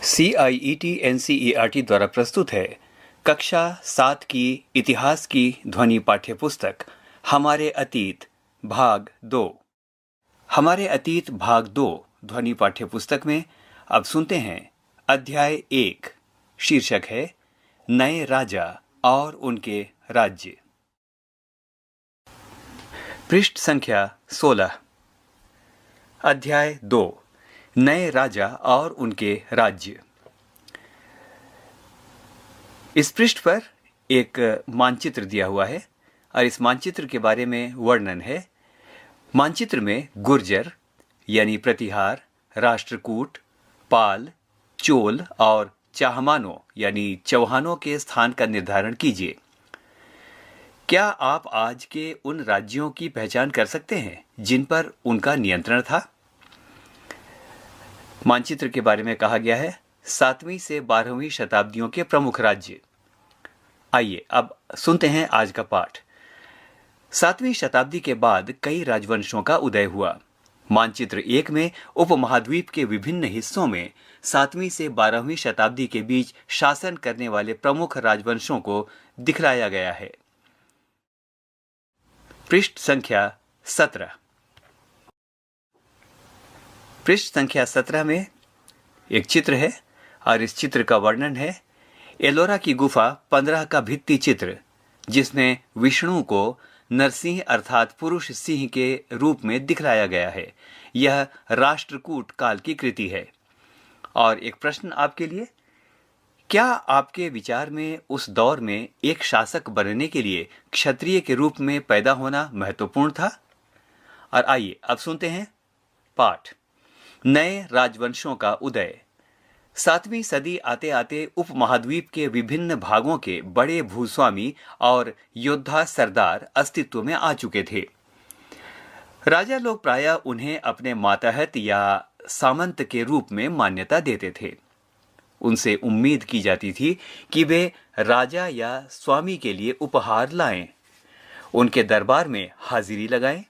CIET NCERT द्वारा प्रस्तुत है कक्षा 7 की इतिहास की ध्वनि पाठ्यपुस्तक हमारे अतीत भाग 2। हमारे अतीत भाग 2 ध्वनि पाठ्यपुस्तक में अब सुनते हैं अध्याय 1। शीर्षक है नए राजा और उनके राज्य। पृष्ठ संख्या 16। अध्याय 2 नए राजा और उनके राज्य। इस पृष्ठ पर एक मानचित्र दिया हुआ है और इस मानचित्र के बारे में वर्णन है। मानचित्र में गुर्जर यानी प्रतिहार, राष्ट्रकूट, पाल, चोल और चाहमानों यानी चौहानों के स्थान का निर्धारण कीजिए। क्या आप आज के उन राज्यों की पहचान कर सकते हैं जिन पर उनका नियंत्रण था? मानचित्र के बारे में कहा गया है 7वीं से 12वीं शताब्दियों के प्रमुख राज्य। आइए अब सुनते हैं आज का पाठ। 7वीं शताब्दी के बाद कई राजवंशों का उदय हुआ। मानचित्र 1 में उपमहाद्वीप के विभिन्न हिस्सों में 7वीं से 12वीं शताब्दी के बीच शासन करने वाले प्रमुख राजवंशों को दिखलाया गया है। पृष्ठ संख्या 17। पृष्ठ संख्या 17 में एक चित्र है और इस चित्र का वर्णन है एलोरा की गुफा 15 का भित्ति चित्र, जिसमें विष्णु को नरसिंह अर्थात पुरुष सिंह के रूप में दिखलाया गया है। यह राष्ट्रकूट काल की कृति है। और एक प्रश्न आपके लिए, क्या आपके विचार में उस दौर में एक शासक बनने के लिए क्षत्रिय के रूप में पैदा होना महत्वपूर्ण था? और आइए अब सुनते हैं पाठ। नए राजवंशों का उदय। 7वीं सदी आते आते उपमहाद्वीप के विभिन्न भागों के बड़े भूस्वामी और योद्धा सरदार अस्तित्व में आ चुके थे। राजा लोग प्रायः उन्हें अपने मातहत या सामंत के रूप में मान्यता देते थे। उनसे उम्मीद की जाती थी कि वे राजा या स्वामी के लिए उपहार लाएं, उनके दरबार में हाजिरी लगाएं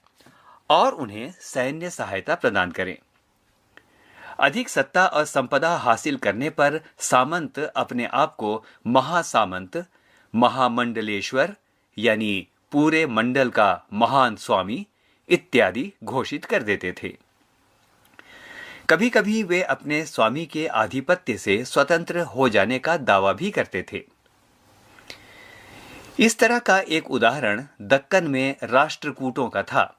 और उन्हें सैन्य सहायता प्रदान करें। अधिक सत्ता और संपदा हासिल करने पर सामंत अपने आप को महासामंत, महामंडलेश्वर यानी पूरे मंडल का महान स्वामी इत्यादि घोषित कर देते थे। कभी कभी वे अपने स्वामी के आधिपत्य से स्वतंत्र हो जाने का दावा भी करते थे। इस तरह का एक उदाहरण दक्कन में राष्ट्रकूटों का था।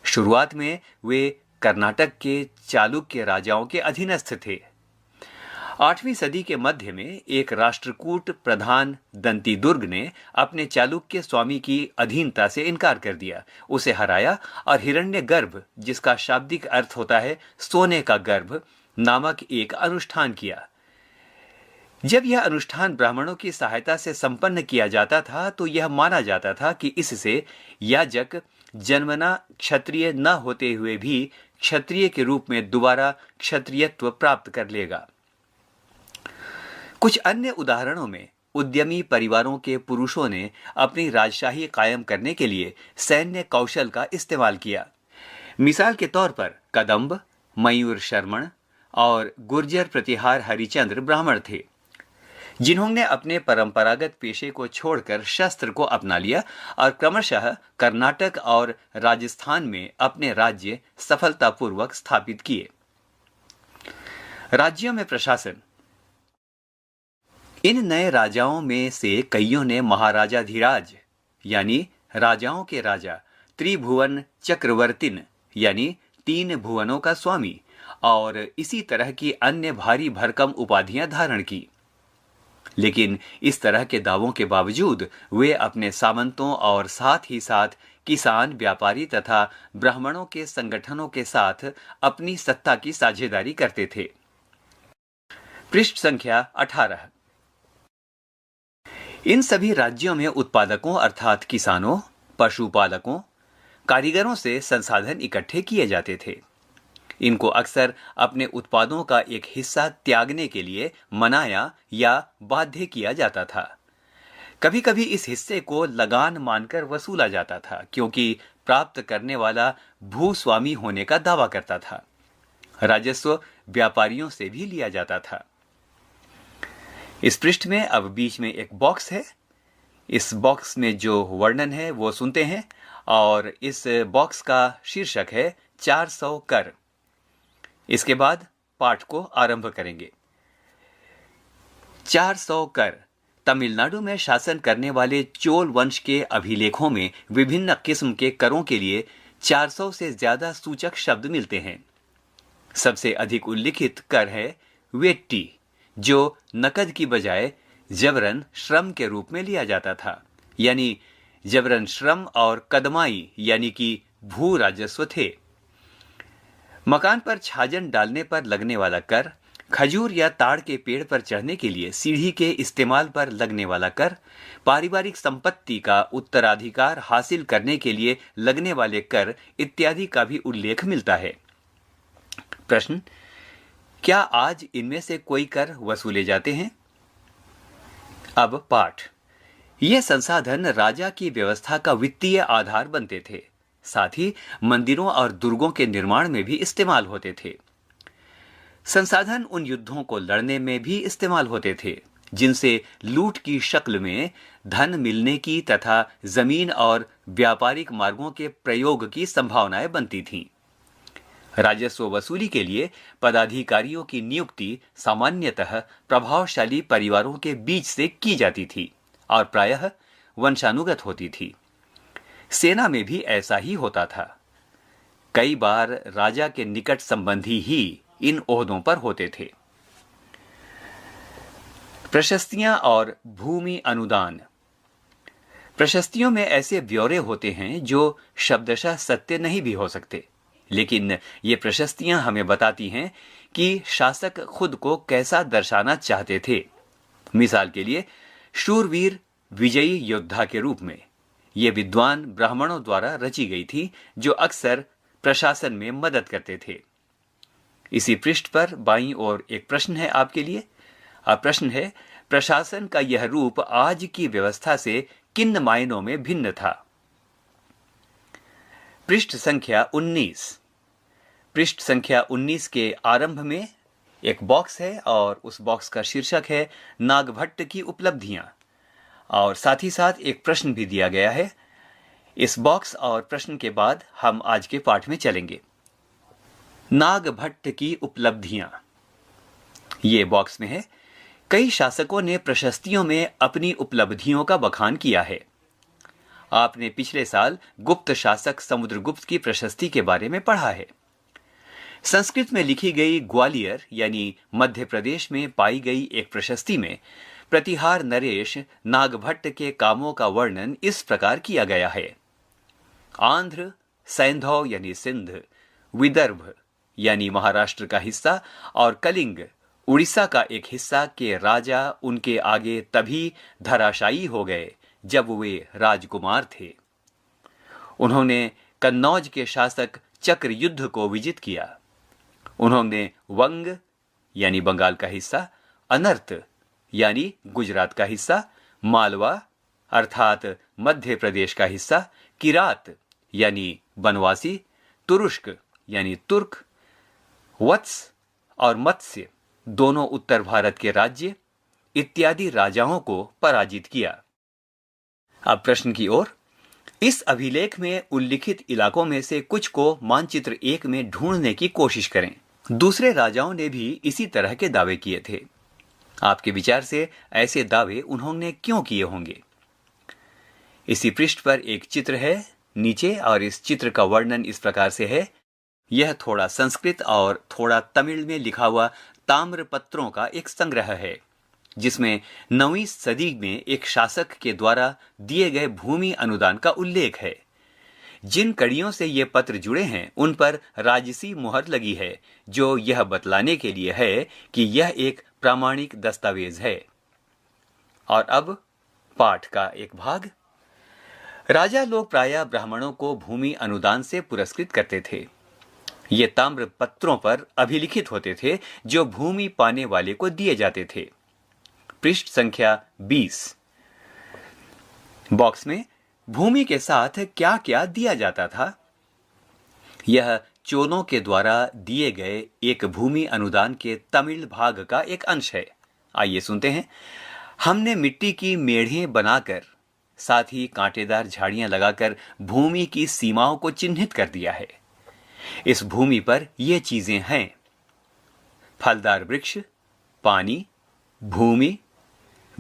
शुरुआत में वे कर्नाटक के चालुक्य राजाओं के अधीनस्थ थे। 8वीं सदी के मध्य में एक राष्ट्रकूट प्रधान दंतीदुर्ग ने अपने चालुक्य स्वामी की अधीनता से इनकार कर दिया, उसे हराया और हिरण्यगर्भ, जिसका शाब्दिक अर्थ होता है सोने का गर्भ, नामक एक अनुष्ठान किया। जब यह अनुष्ठान ब्राह्मणों की सहायता से संपन्न किया जाता था तो यह माना जाता था कि इससे याजक जन्मना क्षत्रिय न होते हुए भी क्षत्रिय के रूप में दोबारा क्षत्रियत्व प्राप्त कर लेगा। कुछ अन्य उदाहरणों में उद्यमी परिवारों के पुरुषों ने अपनी राजशाही कायम करने के लिए सैन्य कौशल का इस्तेमाल किया। मिसाल के तौर पर कदंब, मयूर शर्मण और गुर्जर प्रतिहार हरिचंद्र ब्राह्मण थे, जिन्होंने अपने परंपरागत पेशे को छोड़कर शस्त्र को अपना लिया और क्रमशः कर्नाटक और राजस्थान में अपने राज्य सफलतापूर्वक स्थापित किए। राज्यों में प्रशासन। इन नए राजाओं में से कईयों ने महाराजाधिराज यानी राजाओं के राजा, त्रिभुवन चक्रवर्तिन यानी 3 भुवनों का स्वामी और इसी तरह की अन्य भारी भरकम उपाधियां धारण की। लेकिन इस तरह के दावों के बावजूद वे अपने सामंतों और साथ ही साथ किसान, व्यापारी तथा ब्राह्मणों के संगठनों के साथ अपनी सत्ता की साझेदारी करते थे। पृष्ठ संख्या 18। इन सभी राज्यों में उत्पादकों अर्थात किसानों, पशुपालकों, कारीगरों से संसाधन इकट्ठे किए जाते थे। इनको अक्सर अपने उत्पादों का एक हिस्सा त्यागने के लिए मनाया या बाध्य किया जाता था। कभी कभी इस हिस्से को लगान मानकर वसूला जाता था, क्योंकि प्राप्त करने वाला भूस्वामी होने का दावा करता था। राजस्व व्यापारियों से भी लिया जाता था। इस पृष्ठ में अब बीच में एक बॉक्स है। इस बॉक्स में जो वर्णन है वो सुनते हैं और इस बॉक्स का शीर्षक है 400 कर। इसके बाद पाठ को आरंभ करेंगे। 400 कर। तमिलनाडु में शासन करने वाले चोल वंश के अभिलेखों में विभिन्न किस्म के करों के लिए 400 से ज्यादा सूचक शब्द मिलते हैं। सबसे अधिक उल्लिखित कर है वेट्टी, जो नकद की बजाय जबरन श्रम के रूप में लिया जाता था, यानी जबरन श्रम और कदमाई यानी कि भू राजस्व थे। मकान पर छाजन डालने पर लगने वाला कर, खजूर या ताड़ के पेड़ पर चढ़ने के लिए सीढ़ी के इस्तेमाल पर लगने वाला कर, पारिवारिक संपत्ति का उत्तराधिकार हासिल करने के लिए लगने वाले कर इत्यादि का भी उल्लेख मिलता है। प्रश्न: क्या आज इनमें से कोई कर वसूले जाते हैं? अब पाठ। ये संसाधन राजा की व्यवस्था का वित्तीय आधार बनते थे, साथ ही मंदिरों और दुर्गों के निर्माण में भी इस्तेमाल होते थे। संसाधन उन युद्धों को लड़ने में भी इस्तेमाल होते थे जिनसे लूट की शक्ल में धन मिलने की तथा जमीन और व्यापारिक मार्गों के प्रयोग की संभावनाएं बनती थीं। राजस्व वसूली के लिए पदाधिकारियों की नियुक्ति सामान्यतः प्रभावशाली परिवारों के बीच से की जाती थी और प्रायः वंशानुगत होती थी। सेना में भी ऐसा ही होता था। कई बार राजा के निकट संबंधी ही इन ओहदों पर होते थे। प्रशस्तियां और भूमि अनुदान। प्रशस्तियों में ऐसे ब्यौरे होते हैं जो शब्दशः सत्य नहीं भी हो सकते, लेकिन ये प्रशस्तियां हमें बताती हैं कि शासक खुद को कैसा दर्शाना चाहते थे। मिसाल के लिए शूरवीर विजयी योद्धा के रूप में ये विद्वान ब्राह्मणों द्वारा रची गई थी, जो अक्सर प्रशासन में मदद करते थे। इसी पृष्ठ पर बाईं ओर एक प्रश्न है आपके लिए। अब प्रश्न है, प्रशासन का यह रूप आज की व्यवस्था से किन मायनों में भिन्न था? पृष्ठ संख्या 19। पृष्ठ संख्या 19 के आरंभ में एक बॉक्स है और उस बॉक्स का शीर्षक है नागभट्ट की उपलब्धियां, और साथ ही साथ एक प्रश्न भी दिया गया है। इस बॉक्स और प्रश्न के बाद हम आज के पाठ में चलेंगे। नागभट्ट की उपलब्धियां, ये बॉक्स में है। कई शासकों ने प्रशस्तियों में अपनी उपलब्धियों का बखान किया है। आपने पिछले साल गुप्त शासक समुद्रगुप्त की प्रशस्ति के बारे में पढ़ा है। संस्कृत में लिखी गई ग्वालियर यानी मध्य प्रदेश में पाई गई एक प्रशस्ति में प्रतिहार नरेश नागभट्ट के कामों का वर्णन इस प्रकार किया गया है। आंध्र, सैंधव यानी सिंध, विदर्भ यानी महाराष्ट्र का हिस्सा और कलिंग उड़ीसा का एक हिस्सा के राजा उनके आगे तभी धराशायी हो गए जब वे राजकुमार थे। उन्होंने कन्नौज के शासक चक्रयुद्ध को विजित किया। उन्होंने वंग यानी बंगाल का हिस्सा, अनर्त यानी गुजरात का हिस्सा, मालवा अर्थात मध्य प्रदेश का हिस्सा, किरात यानी बनवासी, तुरुष्क यानी तुर्क, वत्स और मत्स्य दोनों उत्तर भारत के राज्य इत्यादि राजाओं को पराजित किया। अब प्रश्न की ओर। इस अभिलेख में उल्लिखित इलाकों में से कुछ को मानचित्र 1 में ढूंढने की कोशिश करें। दूसरे राजाओं ने भी इसी तरह के दावे किए थे। आपके विचार से ऐसे दावे उन्होंने क्यों किए होंगे? इसी पृष्ठ पर एक चित्र है नीचे, और इस चित्र का वर्णन इस प्रकार से है। यह थोड़ा संस्कृत और थोड़ा तमिल में लिखा हुआ ताम्र पत्रों का एक संग्रह है, जिसमें 9वीं सदी में एक शासक के द्वारा दिए गए भूमि अनुदान का उल्लेख है। जिन कड़ियों से ये पत्र जुड़े हैं उन पर राजसी मुहर लगी है, जो यह बतलाने के लिए है कि यह एक प्रामाणिक दस्तावेज है। और अब पाठ का एक भाग। राजा लोग प्रायः ब्राह्मणों को भूमि अनुदान से पुरस्कृत करते थे। ये ताम्र पत्रों पर अभिलिखित होते थे जो भूमि पाने वाले को दिए जाते थे। पृष्ठ संख्या 20। बॉक्स में भूमि के साथ क्या क्या दिया जाता था? यह चोलों के द्वारा दिए गए एक भूमि अनुदान के तमिल भाग का एक अंश है। आइए सुनते हैं। हमने मिट्टी की मेढ़ें बनाकर, साथ ही कांटेदार झाड़ियां लगाकर भूमि की सीमाओं को चिन्हित कर दिया है। इस भूमि पर ये चीजें हैं: फलदार वृक्ष, पानी, भूमि,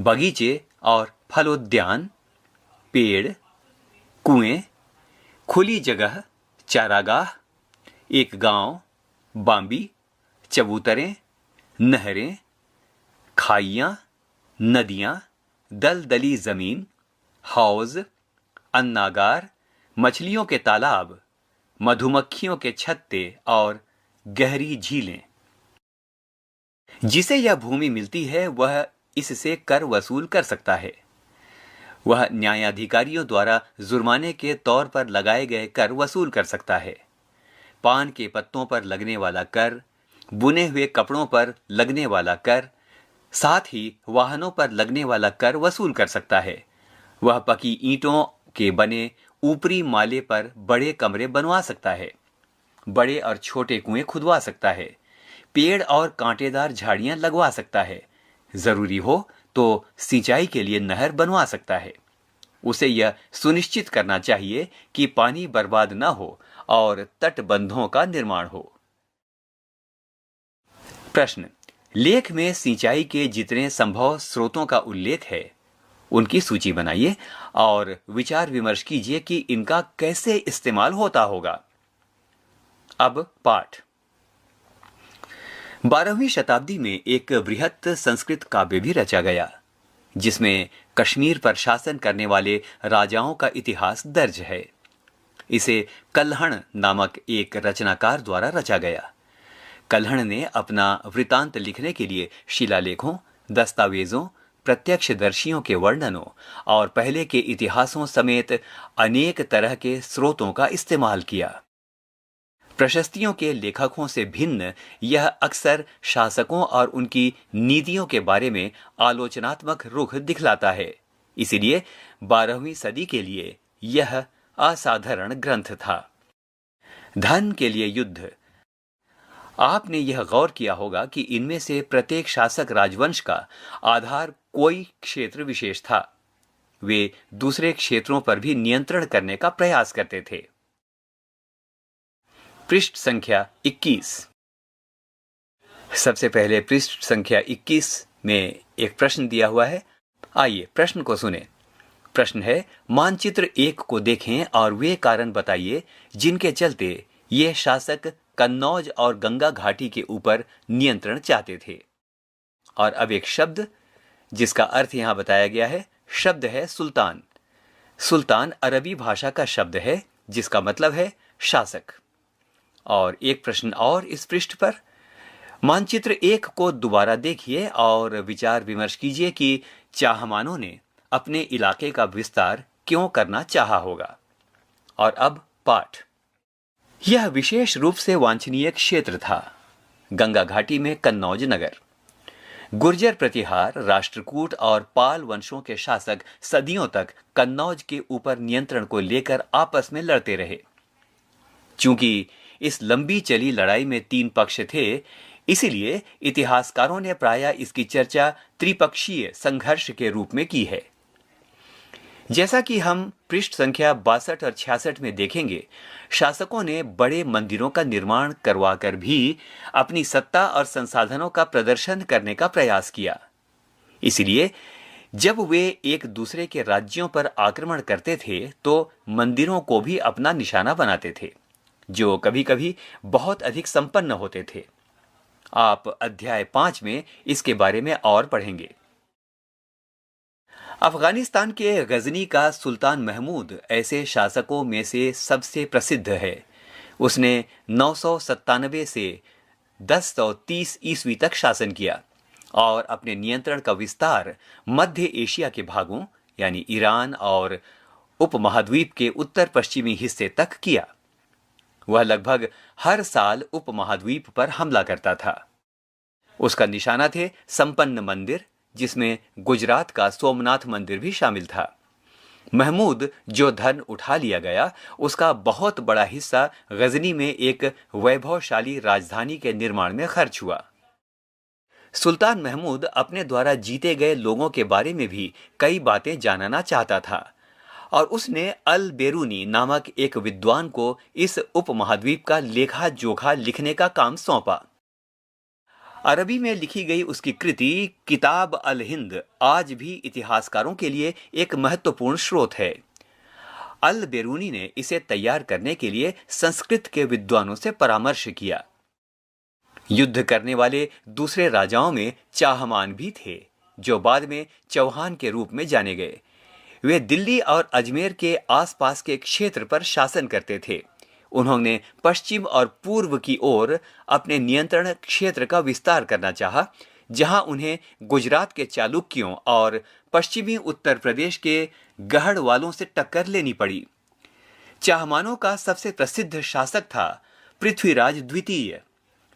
बगीचे और फलोद्यान, पेड़, कुएं, खुली जगह, चारागाह, एक गांव, बांबी, चबूतरें, नहरें, खाइयां, नदियां, दलदली जमीन, हौज, अन्नागार, मछलियों के तालाब, मधुमक्खियों के छत्ते और गहरी झीलें। जिसे यह भूमि मिलती है वह इससे कर वसूल कर सकता है। वह न्यायाधिकारियों द्वारा जुर्माने के तौर पर लगाए गए कर वसूल कर सकता है। पान के पत्तों पर लगने वाला कर, बुने हुए कपड़ों पर लगने वाला कर, साथ ही वाहनों पर लगने वाला कर वसूल कर सकता है। वह पकी ईंटों के बने ऊपरी माले पर बड़े कमरे बनवा सकता है, बड़े और छोटे कुएं खुदवा सकता है, पेड़ और कांटेदार झाड़ियां लगवा सकता है, जरूरी हो तो सिंचाई के लिए नहर बनवा सकता है। उसे यह सुनिश्चित करना चाहिए कि पानी बर्बाद न हो और तटबंधों का निर्माण हो। प्रश्न: लेख में सिंचाई के जितने संभव स्रोतों का उल्लेख है उनकी सूची बनाइए और विचार विमर्श कीजिए कि इनका कैसे इस्तेमाल होता होगा। अब पाठ। 12वीं शताब्दी में एक बृहत संस्कृत काव्य भी रचा गया जिसमें कश्मीर पर शासन करने वाले राजाओं का इतिहास दर्ज है। इसे कल्हण नामक एक रचनाकार द्वारा रचा गया। कल्हण ने अपना वृतांत लिखने के लिए शिलालेखों, दस्तावेजों, प्रत्यक्षदर्शियों के वर्णनों और पहले के इतिहासों समेत अनेक तरह के स्रोतों का इस्तेमाल किया। प्रशस्तियों के लेखकों से भिन्न यह अक्सर शासकों और उनकी नीतियों के बारे में आलोचनात्मक रुख दिखलाता है। इसीलिए 12वीं सदी के लिए यह असाधारण ग्रंथ था। धन के लिए युद्ध। आपने यह गौर किया होगा कि इनमें से प्रत्येक शासक राजवंश का आधार कोई क्षेत्र विशेष था। वे दूसरे क्षेत्रों पर भी नियंत्रण करने का प्रयास करते थे। पृष्ठ संख्या 21। सबसे पहले पृष्ठ संख्या 21 में एक प्रश्न दिया हुआ है। आइए प्रश्न को सुने। प्रश्न है: मानचित्र 1 को देखें और वे कारण बताइए जिनके चलते ये शासक कन्नौज और गंगा घाटी के ऊपर नियंत्रण चाहते थे। और अब एक शब्द जिसका अर्थ यहां बताया गया है, शब्द है सुल्तान। सुल्तान अरबी भाषा का शब्द है जिसका मतलब है शासक। और एक प्रश्न और इस पृष्ठ पर। मानचित्र 1 को दोबारा देखिए और विचार विमर्श कीजिए कि चाहमानों ने अपने इलाके का विस्तार क्यों करना चाहा होगा। और अब पाठ। यह विशेष रूप से वांछनीय क्षेत्र था। गंगा घाटी में कन्नौज नगर। गुर्जर प्रतिहार, राष्ट्रकूट और पाल वंशों के शासक सदियों तक कन्नौज के ऊपर नियंत्रण को लेकर आपस में लड़ते रहे। चूंकि इस लंबी चली लड़ाई में 3 पक्ष थे, इसीलिए इतिहासकारों ने प्रायः इसकी चर्चा त्रिपक्षीय संघर्ष के रूप में की है। जैसा कि हम पृष्ठ संख्या 62 और 66 में देखेंगे, शासकों ने बड़े मंदिरों का निर्माण करवाकर भी अपनी सत्ता और संसाधनों का प्रदर्शन करने का प्रयास किया। इसलिए जब वे एक दूसरे के राज्यों पर आक्रमण करते थे तो मंदिरों को भी अपना निशाना बनाते थे, जो कभी-कभी बहुत अधिक संपन्न होते थे। आप अध्याय 5 में इसके बारे में और पढ़ेंगे। अफगानिस्तान के गजनी का सुल्तान महमूद ऐसे शासकों में से सबसे प्रसिद्ध है। उसने 997 से 1030 ईस्वी तक शासन किया और अपने नियंत्रण का विस्तार मध्य एशिया के भागों यानी ईरान और उपमहाद्वीप के उत्तर पश्चिमी हिस्से तक किया। वह लगभग हर साल उपमहाद्वीप पर हमला करता था। उसका निशाना थे संपन्न मंदिर, जिसमें गुजरात का सोमनाथ मंदिर भी शामिल था। महमूद जो धन उठा लिया गया, उसका बहुत बड़ा हिस्सा गजनी में एक वैभवशाली राजधानी के निर्माण में खर्च हुआ। सुल्तान महमूद अपने द्वारा जीते गए लोगों के बारे में भी कई बातें जानना चाहता था और उसने अल बेरूनी नामक एक विद्वान को इस उपमहाद्वीप का लेखा जोखा लिखने का काम सौंपा। अरबी में लिखी गई उसकी कृति किताब अल हिंद आज भी इतिहासकारों के लिए एक महत्वपूर्ण स्रोत है। अल बेरूनी ने इसे तैयार करने के लिए संस्कृत के विद्वानों से परामर्श किया। युद्ध करने वाले दूसरे राजाओं में चाहमान भी थे, जो बाद में चौहान के रूप में जाने गए। वे दिल्ली और अजमेर के आसपास के क्षेत्र पर शासन करते थे। उन्होंने पश्चिम और पूर्व की ओर अपने नियंत्रण क्षेत्र का विस्तार करना चाहा, जहां उन्हें गुजरात के चालुक्यों और पश्चिमी उत्तर प्रदेश के गढ़वालों से टक्कर लेनी पड़ी। चाहमानों का सबसे प्रसिद्ध शासक था पृथ्वीराज द्वितीय,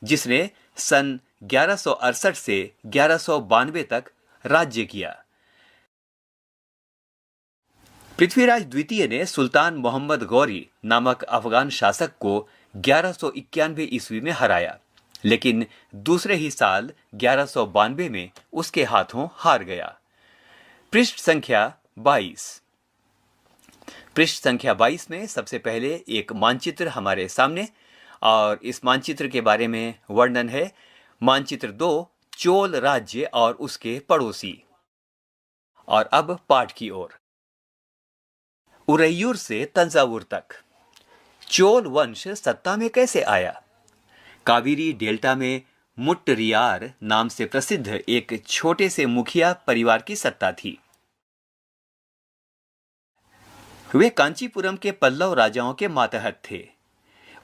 जिसने सन 1168 से 1192 तक राज्य किया। पृथ्वीराज द्वितीय ने सुल्तान मोहम्मद गौरी नामक अफगान शासक को 1191 ईस्वी में हराया, लेकिन दूसरे ही साल 1192 में उसके हाथों हार गया। पृष्ठ संख्या 22। पृष्ठ संख्या 22 में सबसे पहले एक मानचित्र हमारे सामने, और इस मानचित्र के बारे में वर्णन है। मानचित्र 2, चोल राज्य और उसके पड़ोसी। और अब पाठ की ओर। उरैयूर से तंजावुर तक चोल वंश सत्ता में कैसे आया? कावेरी डेल्टा में मुट्टरियार नाम से प्रसिद्ध एक छोटे से मुखिया परिवार की सत्ता थी। वे कांचीपुरम के पल्लव राजाओं के मातहत थे।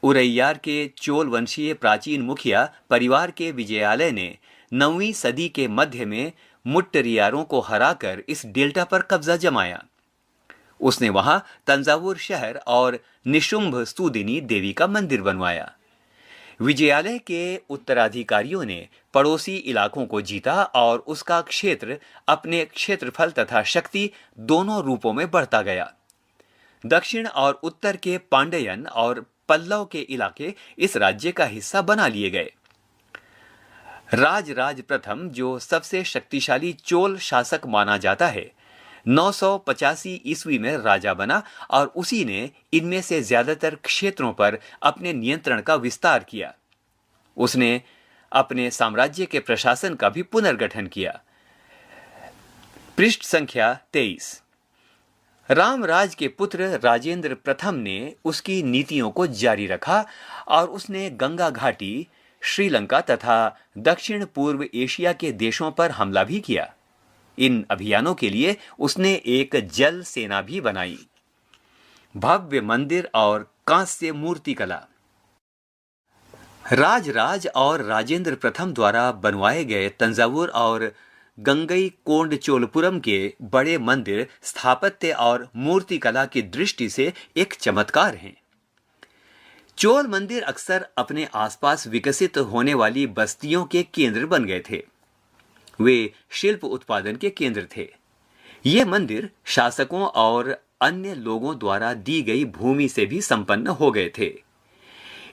उरैयार के चोल वंशीय प्राचीन मुखिया परिवार के विजयालय ने 9वीं सदी के मध्य में मुट्टरियारों को हराकर इस डेल्टा पर कब्जा जमाया। उसने वहां तंजावुर शहर और निशुंभ स्तुदिनी देवी का मंदिर बनवाया। विजयालय के उत्तराधिकारियों ने पड़ोसी इलाकों को जीता और उसका क्षेत्र अपने क्षेत्रफल तथा शक्ति दोनों रूपों में बढ़ता गया। दक्षिण और उत्तर के पांड्यन और पल्लव के इलाके इस राज्य का हिस्सा बना लिए गए। राजराज प्रथम, जो सबसे शक्तिशाली चोल शासक माना जाता है, 985 ईस्वी में राजा बना और उसी ने इनमें से ज्यादातर क्षेत्रों पर अपने नियंत्रण का विस्तार किया। उसने अपने साम्राज्य के प्रशासन का भी पुनर्गठन किया। पृष्ठ संख्या 23। रामराज के पुत्र राजेंद्र प्रथम ने उसकी नीतियों को जारी रखा और उसने गंगा घाटी, श्रीलंका तथा दक्षिण पूर्व एशिया के देशों पर हमला भी किया। इन अभियानों के लिए उसने एक जल सेना भी बनाई। भव्य मंदिर और कांस्य मूर्ति कला। राजराज और राजेंद्र प्रथम द्वारा बनवाए गए तंजावुर और गंगईकोंडचोलपुरम के बड़े मंदिर स्थापत्य और मूर्ति कला की दृष्टि से एक चमत्कार हैं। चोल मंदिर अक्सर अपने आसपास विकसित होने वाली बस्तियों के केंद्र बन गए थे। वे शिल्प उत्पादन के केंद्र थे। ये मंदिर शासकों और अन्य लोगों द्वारा दी गई भूमि से भी संपन्न हो गए थे।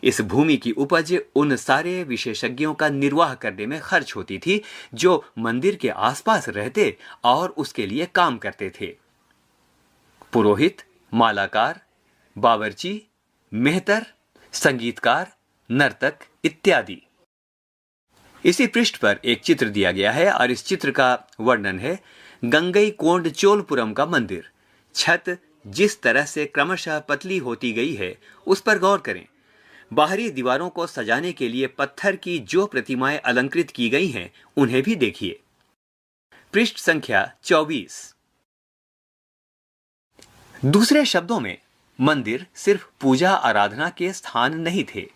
इस भूमि की उपज उन सारे विशेषज्ञों का निर्वाह करने में खर्च होती थी जो मंदिर के आसपास रहते और उसके लिए काम करते थे। पुरोहित, मालाकार, बावर्ची, मेहतर, संगीतकार, नर्तक इत्यादि। इसी पृष्ठ पर एक चित्र दिया गया है और इस चित्र का वर्णन है। गंगईकोंडचोलपुरम का मंदिर। छत जिस तरह से क्रमशः पतली होती गई है उस पर गौर करें। बाहरी दीवारों को सजाने के लिए पत्थर की जो प्रतिमाएं अलंकृत की गई हैं उन्हें भी देखिए। पृष्ठ संख्या 24। दूसरे शब्दों में, मंदिर सिर्फ पूजा आराधना के स्थान नहीं थे,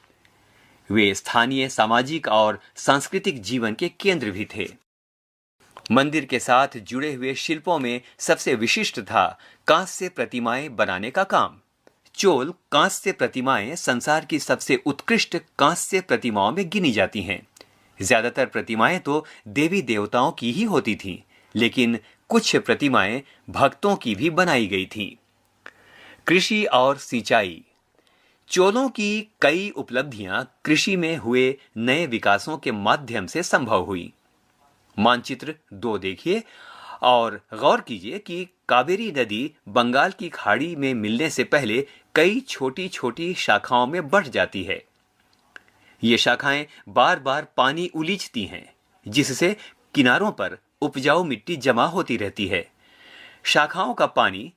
वे स्थानीय सामाजिक और सांस्कृतिक जीवन के केंद्र भी थे। मंदिर के साथ जुड़े हुए शिल्पों में सबसे विशिष्ट था कांस्य प्रतिमाएं बनाने का काम। चोल कांस्य प्रतिमाएं संसार की सबसे उत्कृष्ट कांस्य प्रतिमाओं में गिनी जाती हैं। ज्यादातर प्रतिमाएं तो देवी देवताओं की ही होती थीं, लेकिन कुछ प्रतिमाएं भक्तों की भी बनाई गई थीं। कृषि और सिंचाई। चोलों की कई उपलब्धियां कृषि में हुए नए विकासों के माध्यम से संभव हुई। मानचित्र 2 देखिए और गौर कीजिए कि कावेरी नदी बंगाल की खाड़ी में मिलने से पहले कई छोटी छोटी शाखाओं में बढ़ जाती है। ये शाखाएं बार बार पानी उलीचती हैं, जिससे किनारों पर उपजाऊ मिट्टी जमा होती रहती है। शाखाओं का पानी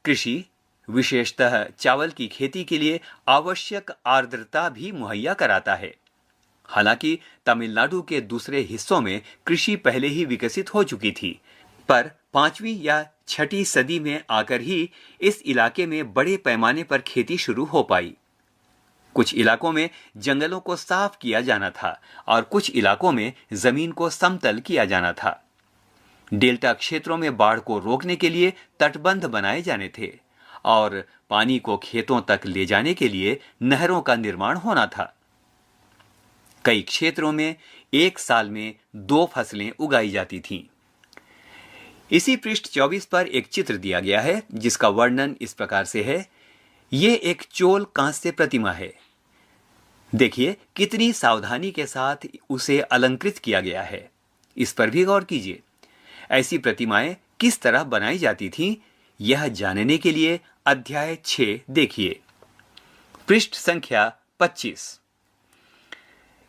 कृषि, विशेषतः चावल की खेती के लिए आवश्यक आर्द्रता भी मुहैया कराता है। हालांकि तमिलनाडु के दूसरे हिस्सों में कृषि पहले ही विकसित हो चुकी थी, पर 5वीं या 6ठी सदी में आकर ही इस इलाके में बड़े पैमाने पर खेती शुरू हो पाई। कुछ इलाकों में जंगलों को साफ किया जाना था और कुछ इलाकों में जमीन को समतल किया जाना था। डेल्टा क्षेत्रों में बाढ़ को रोकने के लिए तटबंध बनाए जाने थे और पानी को खेतों तक ले जाने के लिए नहरों का निर्माण होना था। कई क्षेत्रों में एक साल में 2 फसलें उगाई जाती थीं। इसी पृष्ठ 24 पर एक चित्र दिया गया है जिसका वर्णन इस प्रकार से है। ये एक चोल कांस्य प्रतिमा है। देखिए कितनी सावधानी के साथ उसे अलंकृत किया गया है। इस पर भी गौर कीजिए। ऐसी प्रतिमाएं किस तरह बनाई जाती थीं, यह जानने के लिए अध्याय 6 देखिए। पृष्ठ संख्या 25।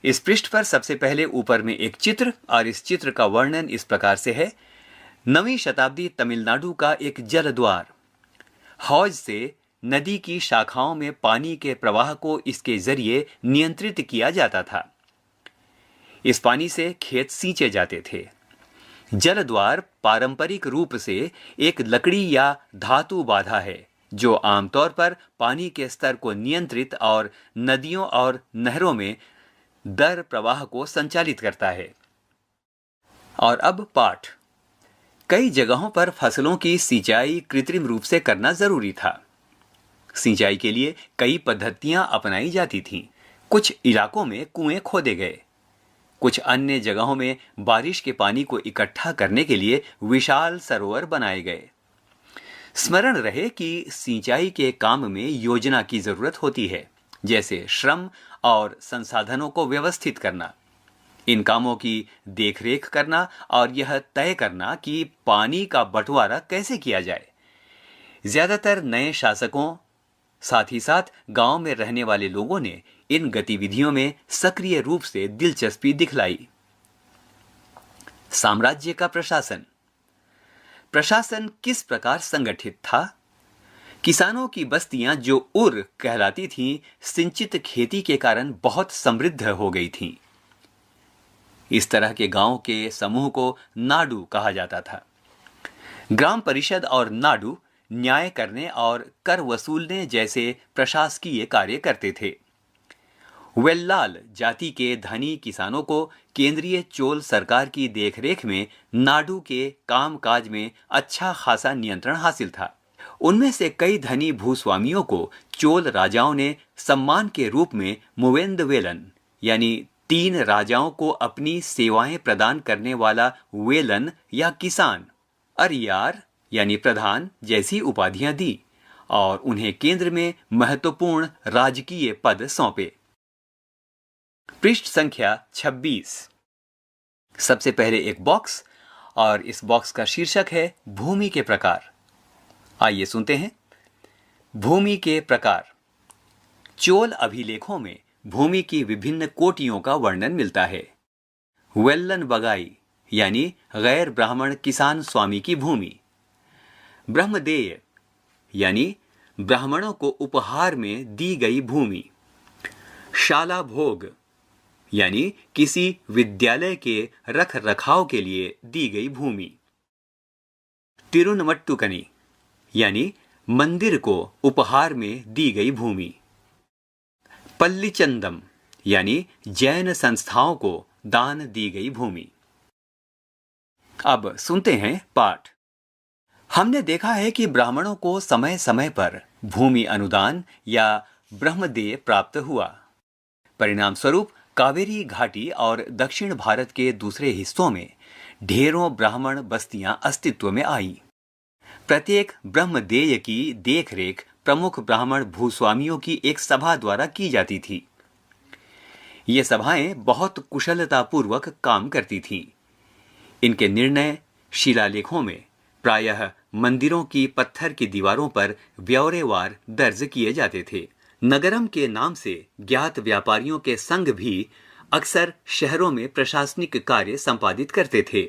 इस पृष्ठ पर सबसे पहले ऊपर में एक चित्र और इस चित्र का वर्णन इस प्रकार से है। 9वीं शताब्दी तमिलनाडु का एक जल द्वार। हौज से नदी की शाखाओं में पानी के प्रवाह को इसके जरिए नियंत्रित किया जाता था। इस पानी से खेत सींचे जाते थे। जल द्वार पारंपरिक रूप से एक लकड़ी या धातु बाधा है जो आमतौर पर पानी के स्तर को नियंत्रित और नदियों और नहरों में दर प्रवाह को संचालित करता है। और अब पाठ। कई जगहों पर फसलों की सिंचाई कृत्रिम रूप से करना जरूरी था। सिंचाई के लिए कई पद्धतियां अपनाई जाती थीं। कुछ इलाकों में कुएं खोदे गए। कुछ अन्य जगहों में बारिश के पानी को इकट्ठा करने के लिए विशाल सरोवर बनाए गए। स्मरण रहे कि सिंचाई के काम में योजना की जरूरत होती है, जैसे श्रम और संसाधनों को व्यवस्थित करना, इन कामों की देखरेख करना और यह तय करना कि पानी का बंटवारा कैसे किया जाए। ज्यादातर नए शासकों, साथ ही साथ गांव में रहने वाले लोगों ने इन गतिविधियों में सक्रिय रूप से दिलचस्पी दिखलाई। साम्राज्य का प्रशासन। प्रशासन किस प्रकार संगठित था? किसानों की बस्तियां जो उर कहलाती थीं, सिंचित खेती के कारण बहुत समृद्ध हो गई थीं। इस तरह के गांव के समूह को नाडु कहा जाता था। ग्राम परिषद और नाडु न्याय करने और कर वसूलने जैसे प्रशासकीय कार्य करते थे। वेल्लाल जाति के धनी किसानों को केंद्रीय चोल सरकार की देखरेख में नाडु के कामकाज में अच्छा खासा नियंत्रण हासिल था। उनमें से कई धनी भूस्वामियों को चोल राजाओं ने सम्मान के रूप में मुवेंदवेलन यानी 3 राजाओं को अपनी सेवाएं प्रदान करने वाला वेलन या किसान, अरियार यानी प्रधान जैसी उपाधियां दी और उन्हें केंद्र में महत्वपूर्ण राजकीय पद सौंपे। पृष्ठ संख्या 26। सबसे पहले एक बॉक्स और इस बॉक्स का शीर्षक है भूमि के प्रकार। आइए सुनते हैं। भूमि के प्रकार। चोल अभिलेखों में भूमि की विभिन्न कोटियों का वर्णन मिलता है। वेल्लन बगाई यानी गैर ब्राह्मण किसान स्वामी की भूमि। ब्रह्मदेय यानी ब्राह्मणों को उपहार में दी गई भूमि। शाला भोग यानी किसी विद्यालय के रख रखाव के लिए दी गई भूमि। तिरुनमट्टुकनी यानी मंदिर को उपहार में दी गई भूमि। पल्लीचंदम यानी जैन संस्थाओं को दान दी गई भूमि। अब सुनते हैं पाठ। हमने देखा है कि ब्राह्मणों को समय समय पर भूमि अनुदान या ब्रह्मदेय प्राप्त हुआ। परिणाम स्वरूप कावेरी घाटी और दक्षिण भारत के दूसरे हिस्सों में ढेरों ब्राह्मण बस्तियां अस्तित्व में आईं। प्रत्येक ब्रह्मदेय की देखरेख प्रमुख ब्राह्मण भूस्वामियों की एक सभा द्वारा की जाती थी। ये सभाएं बहुत कुशलतापूर्वक काम करती थीं। इनके निर्णय शिलालेखों में प्रायः मंदिरों की पत्थर की दीवारों पर ब्यौरेवार दर्ज किए जाते थे। नगरम के नाम से ज्ञात व्यापारियों के संघ भी अक्सर शहरों में प्रशासनिक कार्य संपादित करते थे।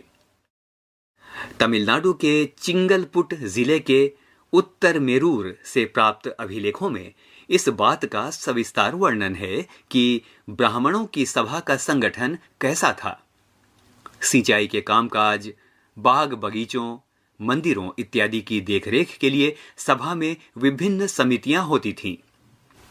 तमिलनाडु के चिंगलपुट जिले के उत्तर मेरूर से प्राप्त अभिलेखों में इस बात का सविस्तार वर्णन है कि ब्राह्मणों की सभा का संगठन कैसा था। सिंचाई के कामकाज, बाग बगीचों, मंदिरों इत्यादि की देखरेख के लिए सभा में विभिन्न समितियां होती थीं।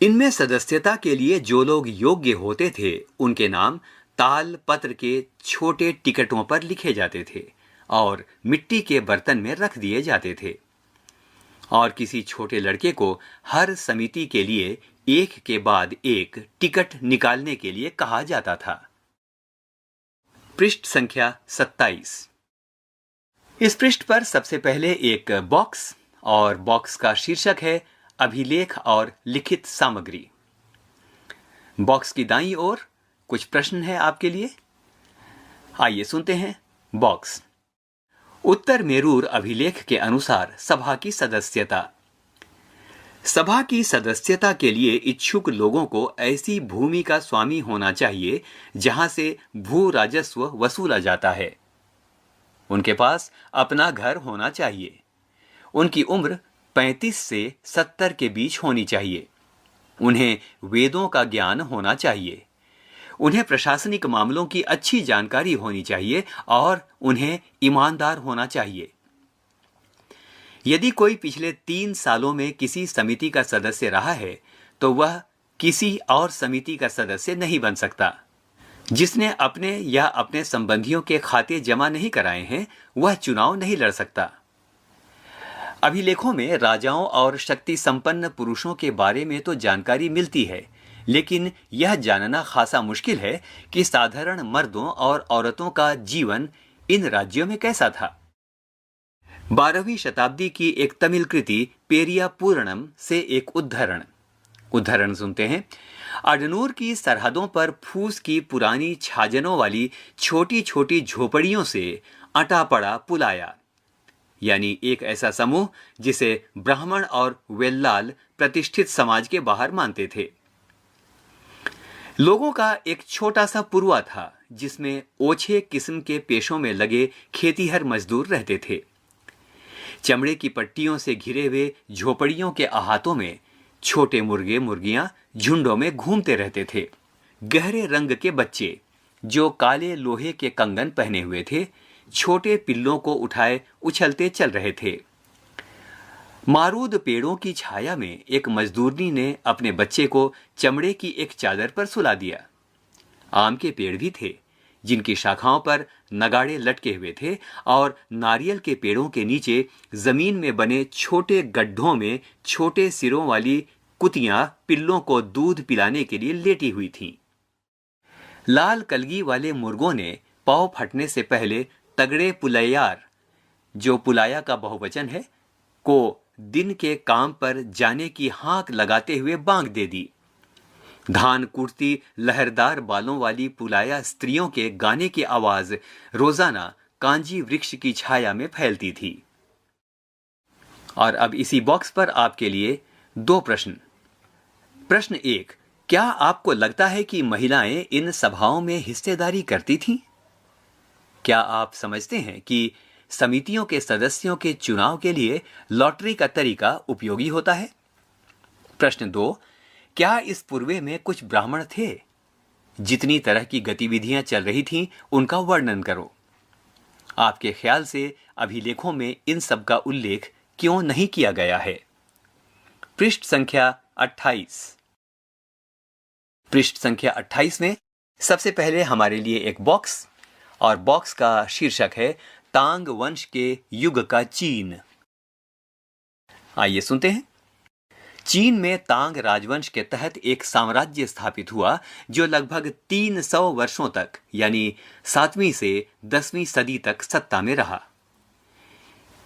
इनमें सदस्यता के लिए जो लोग योग्य होते थे उनके नाम ताल पत्र के छोटे टिकटों पर लिखे जाते थे और मिट्टी के बर्तन में रख दिए जाते थे, और किसी छोटे लड़के को हर समिति के लिए एक के बाद एक टिकट निकालने के लिए कहा जाता था। पृष्ठ संख्या 27। इस पृष्ठ पर सबसे पहले एक बॉक्स, और बॉक्स का शीर्षक है अभिलेख और लिखित सामग्री। बॉक्स की दाईं ओर कुछ प्रश्न है आपके लिए, आइए सुनते हैं। बॉक्स: उत्तर मेरूर अभिलेख के अनुसार सभा की सदस्यता। सभा की सदस्यता के लिए इच्छुक लोगों को ऐसी भूमि का स्वामी होना चाहिए जहां से भू राजस्व वसूला जाता है। उनके पास अपना घर होना चाहिए। उनकी उम्र 35 से 70 के बीच होनी चाहिए। उन्हें वेदों का ज्ञान होना चाहिए। उन्हें प्रशासनिक मामलों की अच्छी जानकारी होनी चाहिए और उन्हें ईमानदार होना चाहिए। यदि कोई पिछले 3 सालों में किसी समिति का सदस्य रहा है तो वह किसी और समिति का सदस्य नहीं बन सकता। जिसने अपने या अपने संबंधियों के खाते जमा नहीं कराए हैं वह चुनाव नहीं लड़ सकता। अभिलेखों में राजाओं और शक्ति संपन्न पुरुषों के बारे में तो जानकारी मिलती है, लेकिन यह जानना खासा मुश्किल है कि साधारण मर्दों और औरतों का जीवन इन राज्यों में कैसा था। 12वीं शताब्दी की एक तमिल कृति पेरिया पूर्णम से एक उद्धरण सुनते हैं। अडनूर की सरहदों पर फूस की पुरानी छाजनों वाली छोटी छोटी झोपड़ियों से अटा पड़ा पुलाया, यानी एक ऐसा समूह जिसे ब्राह्मण और वेल्लाल प्रतिष्ठित समाज के बाहर मानते थे। लोगों का एक छोटा सा पुरवा था जिसमें ओछे किस्म के पेशों में लगे खेतीहर मजदूर रहते थे। चमड़े की पट्टियों से घिरे हुए झोपड़ियों के अहातों में छोटे मुर्गे मुर्गियां झुंडों में घूमते रहते थे। गहरे रंग के बच्चे जो काले लोहे के कंगन पहने हुए थे छोटे पिल्लों को उठाए उछलते चल रहे थे। मारूद पेड़ों की छाया में एक मजदूरनी ने अपने बच्चे को चमड़े की एक चादर पर सुला दिया। आम के पेड़ भी थे जिनकी शाखाओं पर नगाड़े लटके हुए थे और नारियल के पेड़ों के नीचे जमीन में बने छोटे गड्ढों में छोटे सिरों वाली कुतियां पिल्लों को दूध पिलाने के लिए लेटी हुई थीं। लाल कलगी वाले मुर्गों ने पाँव फटने से पहले तगड़े पुलैयार, जो पुलाया का बहुवचन है, को दिन के काम पर जाने की हाँक लगाते हुए बांग दे दी। धान कुटती लहरदार बालों वाली पुलाया स्त्रियों के गाने की आवाज रोजाना कांजी वृक्ष की छाया में फैलती थी। और अब इसी बॉक्स पर आपके लिए 2 प्रश्न। प्रश्न 1, क्या आपको लगता है कि महिलाएं इन सभाओं में हिस्सेदारी करती थीं? क्या आप समझते हैं कि समितियों के सदस्यों के चुनाव के लिए लॉटरी का तरीका उपयोगी होता है? प्रश्न 2, क्या इस पूर्वे में कुछ ब्राह्मण थे? जितनी तरह की गतिविधियां चल रही थीं उनका वर्णन करो। आपके ख्याल से अभिलेखों में इन सब का उल्लेख क्यों नहीं किया गया है? पृष्ठ संख्या 28। पृष्ठ संख्या 28 में सबसे पहले हमारे लिए एक बॉक्स, और बॉक्स का शीर्षक है तांग वंश के युग का चीन। आइए सुनते हैं। चीन में तांग राजवंश के तहत एक साम्राज्य स्थापित हुआ जो लगभग 300 वर्षों तक यानी 7वीं से 10वीं सदी तक सत्ता में रहा।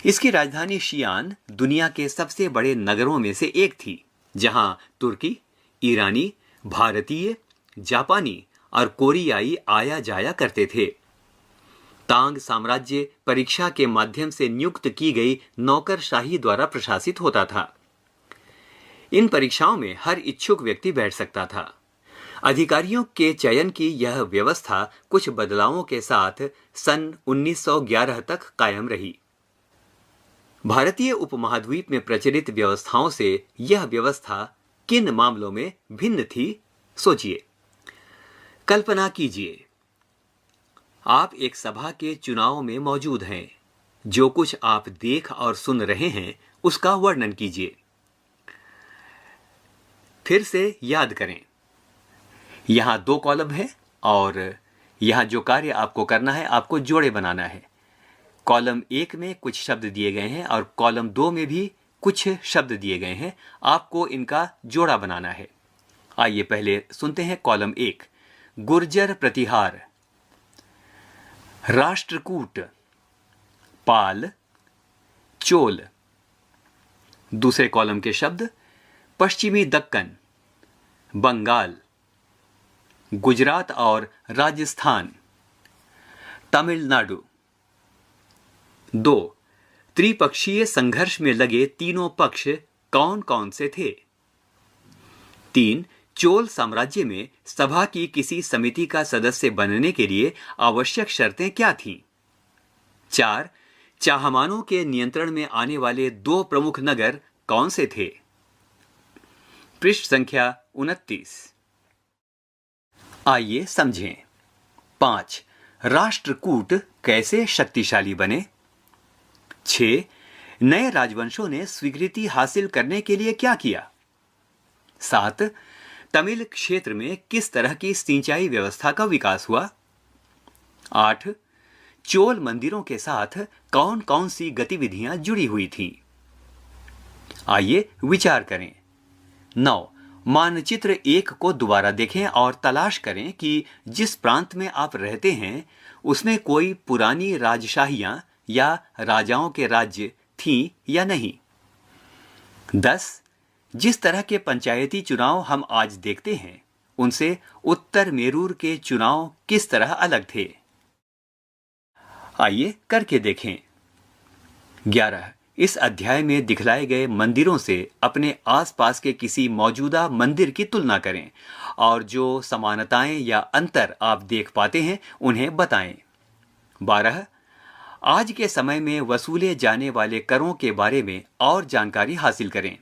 इसकी राजधानी शियान दुनिया के सबसे बड़े नगरों में से एक थी, जहां तुर्की, ईरानी, भारतीय, जापानी और कोरियाई आया जाया करते थे। तांग साम्राज्य परीक्षा के माध्यम से नियुक्त की गई नौकरशाही द्वारा प्रशासित होता था। इन परीक्षाओं में हर इच्छुक व्यक्ति बैठ सकता था। अधिकारियों के चयन की यह व्यवस्था कुछ बदलावों के साथ सन 1911 तक कायम रही। भारतीय उपमहाद्वीप में प्रचलित व्यवस्थाओं से यह व्यवस्था किन मामलों में भिन्न थी, सोचिए। कल्पना कीजिए, आप एक सभा के चुनाव में मौजूद हैं। जो कुछ आप देख और सुन रहे हैं उसका वर्णन कीजिए। फिर से याद करें, यहां 2 कॉलम है और यहां जो कार्य आपको करना है, आपको जोड़े बनाना है। कॉलम 1 में कुछ शब्द दिए गए हैं और कॉलम 2 में भी कुछ शब्द दिए गए हैं। आपको इनका जोड़ा बनाना है। आइए पहले सुनते हैं कॉलम 1। गुर्जर प्रतिहार, राष्ट्रकूट, पाल, चोल। दूसरे कॉलम के शब्द पश्चिमी दक्कन, बंगाल, गुजरात और राजस्थान, तमिलनाडु। 2. त्रिपक्षीय संघर्ष में लगे तीनों पक्ष कौन कौन से थे? 3. चोल साम्राज्य में सभा की किसी समिति का सदस्य बनने के लिए आवश्यक शर्तें क्या थीं? 4. चाहमानों के नियंत्रण में आने वाले 2 प्रमुख नगर कौन से थे? पृष्ठ संख्या 29। आइए समझें। 5. राष्ट्रकूट कैसे शक्तिशाली बने? 6. नए राजवंशों ने स्वीकृति हासिल करने के लिए क्या किया? 7. तमिल क्षेत्र में किस तरह की सिंचाई व्यवस्था का विकास हुआ? 8. चोल मंदिरों के साथ कौन कौन सी गतिविधियां जुड़ी हुई थीं? आइए विचार करें। 9. मानचित्र 1 को दोबारा देखें और तलाश करें कि जिस प्रांत में आप रहते हैं उसमें कोई पुरानी राजशाहियां या राजाओं के राज्य थीं या नहीं। 10. जिस तरह के पंचायती चुनाव हम आज देखते हैं उनसे उत्तर मेरूर के चुनाव किस तरह अलग थे? आइए करके देखें। 11. इस अध्याय में दिखलाए गए मंदिरों से अपने आसपास के किसी मौजूदा मंदिर की तुलना करें और जो समानताएं या अंतर आप देख पाते हैं उन्हें बताएं। 12. आज के समय में वसूले जाने वाले करों के बारे में और जानकारी हासिल करें।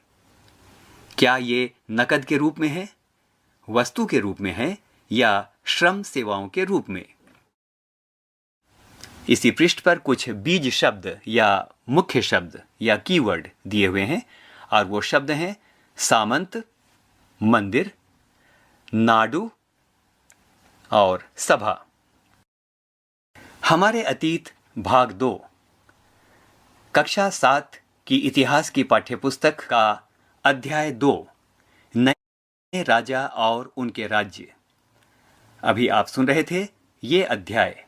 क्या ये नकद के रूप में है, वस्तु के रूप में है या श्रम सेवाओं के रूप में? इसी पृष्ठ पर कुछ बीज शब्द या मुख्य शब्द या कीवर्ड दिए हुए हैं और वो शब्द हैं सामंत, मंदिर, नाडु और सभा। हमारे अतीत भाग 2 कक्षा 7 की इतिहास की पाठ्यपुस्तक का अध्याय 2 नए राजा और उनके राज्य। अभी आप सुन रहे थे ये अध्याय।